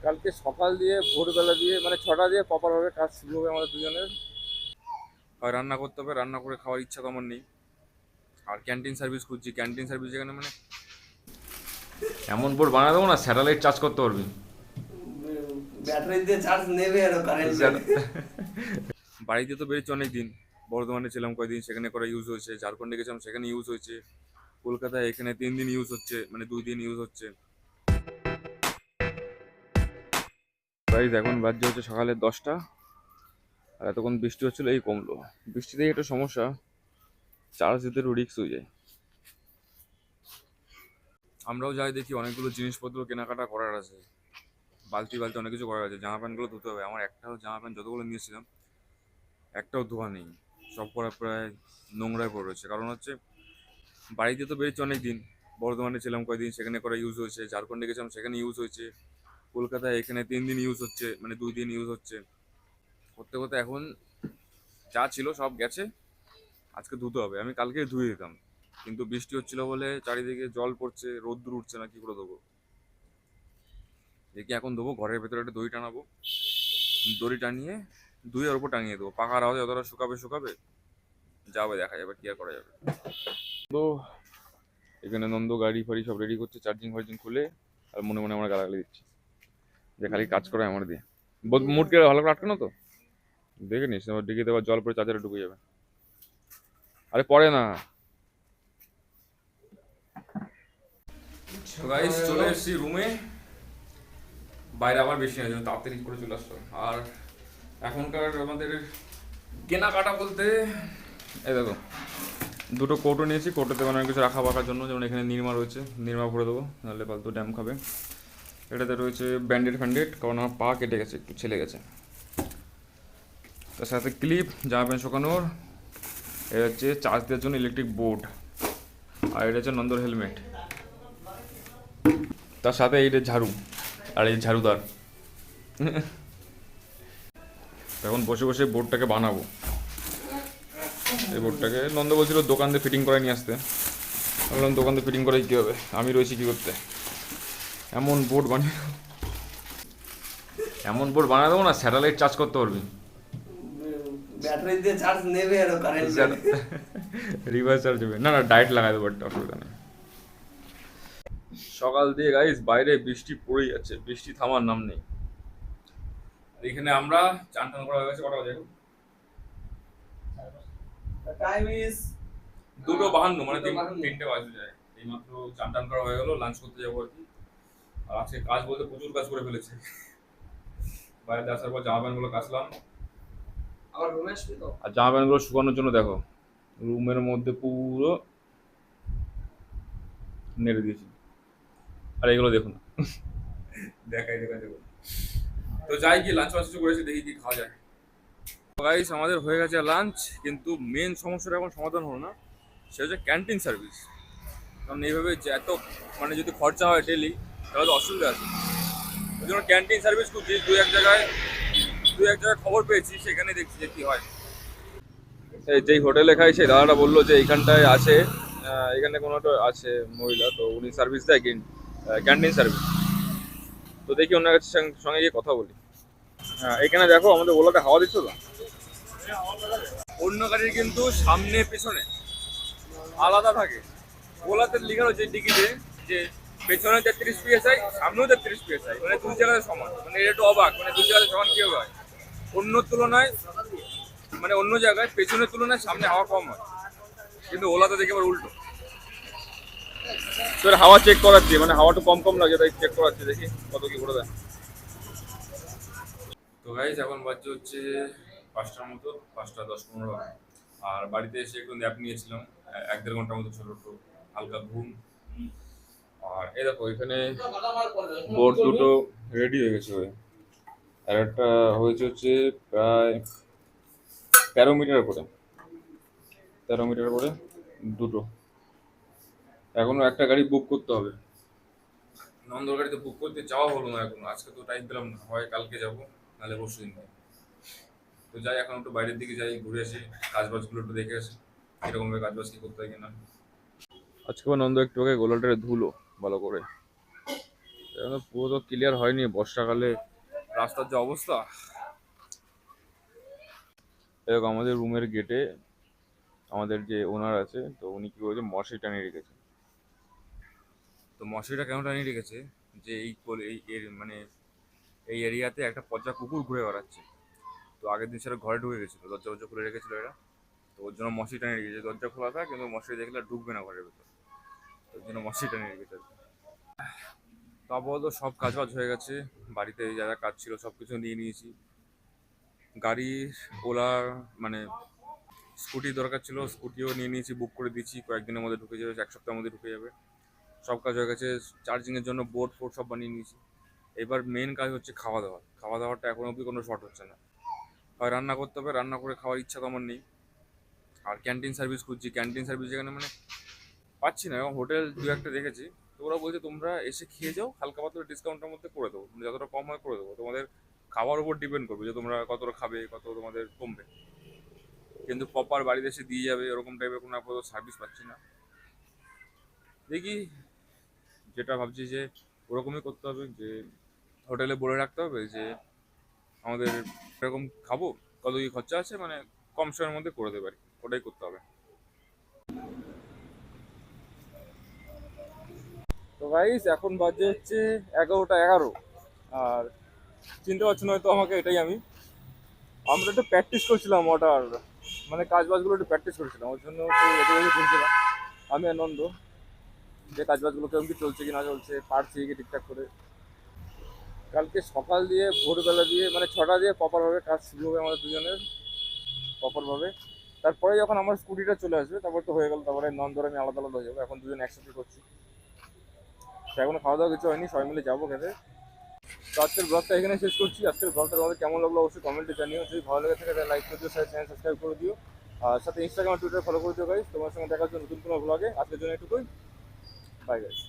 কালকে সকাল দিয়ে ভোরবেলা দিয়ে মানে 6টা দিয়ে প্রপারভাবে কাজ শুরু হবে আমাদের দুজনের। হয় রান্না করতে হবে, রান্না করে খাওয়ার ইচ্ছা তো আমার নেই। আর ক্যান্টিন সার্ভিস খুঁজছি, ক্যান্টিন সার্ভিস যেখানে মানে এমন বোর্ড বানা দেবো না স্যাটেলাইট চার্জ করতে পারবি। ব্যাটারি দিয়ে চার্জ নেবে আর কারেন্ট নেবে। বাড়িতে তো বেরিয়েছি অনেক দিন। বর্ধমানে ছিলাম কয়েকদিন, সেখানে করে ইউজ হয়েছে। ঝাড়খণ্ডে গেছিলাম, সেখানে ইউজ হয়েছে। কলকাতায় এখানে 3 দিন ইউজ হচ্ছে, মানে 2 দিন ইউজ হচ্ছে। গাইস এখন বাজে হচ্ছে সকালে 10টা। আর এতক্ষণ বৃষ্টি হচ্ছিল, এই কমলো। বৃষ্টিতে একটা সমস্যা, চার্জ দিতে একটু রিস্ক হয়ে যায়। আমরাও যাই, দেখি অনেকগুলো জিনিসপত্র কেনাকাটা করার আছে। বালতি বালতি অনেক কিছু করার আছে। জামা প্যান্টগুলো ধুতে হবে। আমার একটাও জামা প্যান্ট যতগুলো নিয়েছিলাম একটাও ধোয়া নেই। সব করা প্রায় নোংরায় পড়ে রয়েছে। কারণ হচ্ছে বাড়িতে তো বেরিয়েছি অনেক দিন। বর্ধমানে ছিলাম কয়েকদিন, সেখানে করে ইউজ হয়েছে। ঝাড়খণ্ডে গেছিলাম, সেখানে ইউজ হয়েছে। কলকাতায় এখানে 3 দিন ইউজ হচ্ছে, মানে 2 দিন ইউজ হচ্ছে। করতে করতে এখন যা ছিল সব গেছে। আজকে ধুতে হবে। আমি কালকে ধুয়ে দিতাম, কিন্তু বৃষ্টি হচ্ছিল বলে চারিদিকে জল পড়ছে, রোদ্দুর উঠছে না, কি করে দেবো। দেখি এখন দেবো। ঘরের ভেতরে একটা দড়ি টানাবো, দড়ি টানিয়ে ধুয়ে ওর উপর টাঙিয়ে দেবো। পাখার আওয়াজে যতটা শুকাবে শুকাবে, যাবে দেখা যাবে কি আর করা যাবে। তো এখানে নন্দ গাড়ি ফাড়ি সব রেডি করছে, চার্জিং ফার্জিং খুলে। আর মনে মনে আমরা গালাগালি দিচ্ছি যে খালি কাজ করে আমার দিয়ে। মুটকে ভালো করে আটকানো তো, দেখে নিস আবার ডিগিতে আবার জল পরে চার্জারে ঢুকে যাবে। আরে পরে না। তো গাইস চলে এসেছি রুমে। বাইরে আবার বেশি না, যেন তাড়াতাড়ি করে চলে আসলো। আর এখনকার আমাদের কেনাকাটা বলতে, এই দেখো দুটো কৌটো নিয়েছি। কৌটোতে অনেক কিছু রাখা বাখার জন্য, যেমন এখানে নিরমা রয়েছে, নিরমা ভরে দেবো, নাহলে ফালতু ড্যাম খাবে। এটাতে রয়েছে ব্যান্ডেড ফ্যান্ডেড, কারণ আমার পা কেটে গেছে, একটু ছেলে গেছে। তার সাথে ক্লিপ, জামা প্যান্ট শুকানোর। এটা হচ্ছে চার্জ দেওয়ার জন্য ইলেকট্রিক বোর্ড। আর এটা হচ্ছে নন্দর হেলমেট। তার সাথে এইটা ঝাড়ু, আর এই ঝাড়ুদার। এখন বসে বসে বোর্ডটাকে বানাবো। এই বোর্ডটাকে নন্দ বলছিল দোকান দিয়ে ফিটিং করে নিয়ে আসতে। আমি বললাম দোকান দিয়ে ফিটিং করে কী হবে, আমি রয়েছি কী করতে। এমন বোর্ড বানিয়ে এমন বোর্ড বানিয়ে দেবো না স্যাটেলাইট চার্জ করতে পারবি। ব্যাটারি দিয়ে চার্জ নেবে আর কারেন্ট নেবে। রিভার্স চার্জ হবে না, না ডাইরেক্ট লাগাই দেবো, একটা অসুবিধা নেই। সকাল দিয়ে গাইস বাইরে বৃষ্টি পড়েই যাচ্ছে, বৃষ্টি থামার নাম নেই। আর এখানে আমরা চান টান করা হয়ে গেছে। কটা বাজে এখন? টাইম ইজ 2:52, মানে 2:52 তিনটে বাজে যায়। এইমাত্র চান টান করা হয়ে গেল, লাঞ্চ করতে যাবো আর কি। আর আজকে কাজ বলতে প্রচুর কাজ করে ফেলেছে। বাইরে আসার পর জামা প্যান্টগুলো কাচলাম। আবার রুমে আসবি তো? আর জামা প্যান্টগুলো শুকানোর জন্য দেখো রুমের মধ্যে পুরো নেড়ে দিয়েছি। আর এগুলো দেখুন, দেখাই দেখা দেখো। তো যাই কি লাঞ্চ ফাঞ্চ কিছু করেছি, দেখি কি খাওয়া যায়। গাইস আমাদের হয়ে গেছে লাঞ্চ, কিন্তু মেন সমস্যাটা এখন সমাধান হলো না। সেটা হচ্ছে ক্যান্টিন সার্ভিস। কারণ এইভাবে যে এত মানে যদি খরচা হয় ডেলি, তাহলে তো অসুবিধা আছে। ওই জন্য ক্যান্টিন সার্ভিস খুঁজছি। দু এক জায়গায় খবর পেয়েছি, সেখানে দেখছি যে কি হয়। এই যেই হোটেলে খাই সেই দাদাটা বললো যে এইখানটায় আছে, এখানে কোনো একটা আছে মহিলা, তো উনি সার্ভিস দেয় ক্যান্টিন সার্ভিস। তো দেখি ওনার কাছে সঙ্গে গিয়ে কথা বলি। হ্যাঁ এখানে দেখো আমাদের ওলাতে হাওয়া দিচ্ছ তো। অন্য গাড়ির কিন্তু সামনে পেছনে আলাদা থাকে। ওলাতে লেখা রয়েছে টিকিটে যে পেছনে 33 PSI, সামনেও 33 PSI, মানে দুই জায়গায় সমান। মানে এটা একটু অবাক, মানে দুই জায়গায় সমান কেউ হয় অন্য তুলনায়। মানে অন্য জায়গায় পেছনের তুলনায় সামনে হাওয়া কম হয়, কিন্তু ওলাতে দেখে আবার উল্টো। তোর হাওয়া চেক করাচ্ছি, মানে হাওয়াটা কম কম লাগে, তাই চেক করাচ্ছি, দেখি কত কি করে দেয়। তো গাইজ এখন বাজছে হচ্ছে 5টার মতো, 5টা 10-15। আর বাড়িতে এসে একটু ন্যাপ নিয়েছিলাম, 1-1.5 ঘন্টার মতো, ছোট ছোট হালকা ঘুম। আর এই দেখো এখানে বোর্ড দুটো রেডি হয়ে গেছে হয়ে। আর একটা হয়েছে হচ্ছে প্রায় 13 মিটার করে, 13 মিটার করে দুটো। এখনো একটা গাড়ি বুক করতে হবে। নন্দর গাড়িতে বুক করতে যাওয়া হলো না এখন, আজকে তো টাইম পেলাম না, হয় কালকে যাবো, নাহলে পরশু দিন। তো যাই এখন একটু বাইরের দিকে যাই, ঘুরে আসি, কাজবাজগুলো একটু দেখে আসি কিরকম ভাবে কাজবাজ কি করতে হয় কিনা। আজকে আবার নন্দ একটু আগে গোলাটারে ধুলো ভালো করে। এখন তো পুরো তো ক্লিয়ার হয়নি, বর্ষাকালে রাস্তার যে অবস্থা। এরকম আমাদের রুমের গেটে আমাদের যে ওনার আছে, তো উনি কি করেছে, মশারি টানিয়ে রেখেছে। তো মশারিটা কেন টানিয়ে রেখেছে, যে এই এর মানে এই এরিয়াতে একটা পচা কুকুর ঘুরে বেড়াচ্ছে। তো আগের দিন সেটা ঘরে ঢুকে গেছিলো, দরজা ফরজা খুলে রেখেছিল এরা। তো ওর জন্য মশারি টানিয়ে রেখেছে, দরজা খোলা থাক কিন্তু মশারি দেখলে আর ঢুকবে না ঘরের ভেতর। তো ওর জন্য মশারি টানিয়ে রেখেছে আর কি। তো আপাতত সব কাজ বাজ হয়ে গেছে, বাড়িতে যা যা কাজ ছিল সব কিছু নিয়ে নিয়েছি। গাড়ির ওলার মানে স্কুটি দরকার ছিল, স্কুটিও নিয়ে নিয়েছি, বুক করে দিয়েছি, কয়েকদিনের মধ্যে ঢুকে যাবে, 1 সপ্তাহের মধ্যে ঢুকে যাবে। সব কাজ হয়ে গেছে, চার্জিংয়ের জন্য বোর্ড ফোর্ড সব বানিয়ে নিয়েছি। এবার মেন কাজ হচ্ছে খাওয়া দাওয়া। খাওয়া দাওয়াটা এখন অবধি কোনো শর্ট হচ্ছে না, হয় রান্না করতে হবে, রান্না করে খাওয়ার ইচ্ছা তো আমার নেই। আর ক্যান্টিন সার্ভিস খুঁজছি, ক্যান্টিন সার্ভিস যেখানে মানে পাচ্ছি না। এবং হোটেল দু একটা দেখেছি, তো ওরা বলছে তোমরা এসে খেয়ে যাও, হালকা পাতলা ডিসকাউন্টের মধ্যে করে দেবো, মানে যতটা কম হয় করে দেবো, তোমাদের খাওয়ার উপর ডিপেন্ড করবে যে তোমরা কতটা খাবে, কত তোমাদের কমবে। কিন্তু প্রপার বাড়িতে এসে দিয়ে যাবে এরকম টাইপের কোনো আপাতত সার্ভিস পাচ্ছি না। দেখি, যেটা ভাবছি যে ওরকমই করতে হবে, যে হোটেলে বলে রাখতে হবে যে আমাদের এরকম খাবো, কত কি খরচা আছে, মানে কম সময়ের মধ্যে করে দেবে আর কি, ওটাই করতে হবে। তো গাইস এখন বাজে হচ্ছে 11টা 11। আর চিনতে পারছো না হয়তো আমাকে, এটাই আমি। আমরা একটু প্র্যাকটিস করছিলাম অর্ডার, মানে কাজ বাজগুলো একটু প্র্যাকটিস করছিলাম, ওর জন্য একটু এদিকে ওদিকে ঘুরছিলাম আমি আর নন্দ, যে কাজ বাজগুলো কেমন কি চলছে কি না চলছে, পারছি কি ঠিকঠাক করে। কালকে সকাল দিয়ে ভোরবেলা দিয়ে মানে 6টা দিয়ে প্রপারভাবে কাজ শুরু হবে আমাদের দুজনের, প্রপারভাবে। তারপরে যখন আমার স্কুটিটা চলে আসবে তারপর তো হয়ে গেল, তারপরে নন্দর আমি আলাদা আলাদা হয়ে যাবো, এখন দুজন একসাথে করছি। তো এখনো খাওয়া দাওয়া কিছু হয়নি, সবাই মিলে যাবো খেতে। তো আজকের ব্লগটা এখানে শেষ করছি। আজকের ব্লগটা তোমাদের কেমন লাগলো অবশ্যই কমেন্টে জানিও, যদি ভালো লেগে থাকে তাহলে লাইক করে দিও, চ্যানেল সাবস্ক্রাইব করে দিও, আর সাথে ইনস্টাগ্রাম টুইটার ফলো করে দিও গাইস। তোমার সঙ্গে দেখার জন্য নতুন কোনো ব্লগে, আজকের জন্য এটুকুই, বাই গাইস।